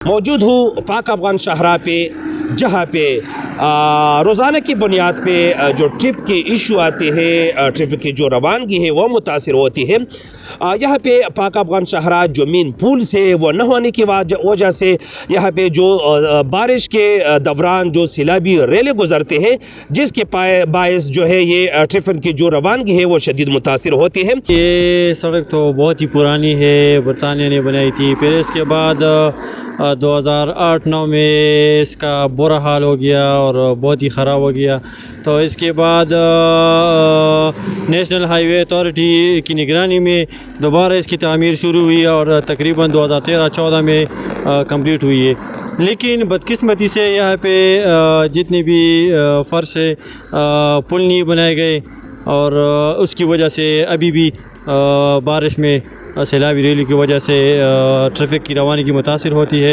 मौजूद हूँ पाक अफगान शाहराह पे, जहाँ पे रोज़ाना की बुनियाद पे जो ट्रिप के इशू आते हैं, ट्रिप की जो रवानगी है वो मुतासिर होती है। यहाँ पे पाक अफगान शाहराह जो मेन पुल से वो न होने की वजह से यहाँ पे जो बारिश के दौरान जो सैलाबी रेले गुजरते हैं, जिसके बायस जो है ये ट्रिप की जो रवानगी है वो शदीद मुतासिर होती है। ये सड़क तो बहुत ही पुरानी है, बरतानिया ने बनाई थी। फिर इसके बाद 2008-9 में इसका बुरा हाल हो गया और बहुत ही ख़राब हो गया। तो इसके बाद नेशनल हाईवे अथॉरिटी की निगरानी में दोबारा इसकी तामीर शुरू हुई और तकरीबन 2013-14 में कंप्लीट हुई है। लेकिन बदकिस्मती से यहाँ पे जितने भी फ़र्श से पुल नहीं बनाए गए और उसकी वजह से अभी भी बारिश में सैलाबी रैली की वजह से ट्रैफिक की रवानगी मुतासिर होती है।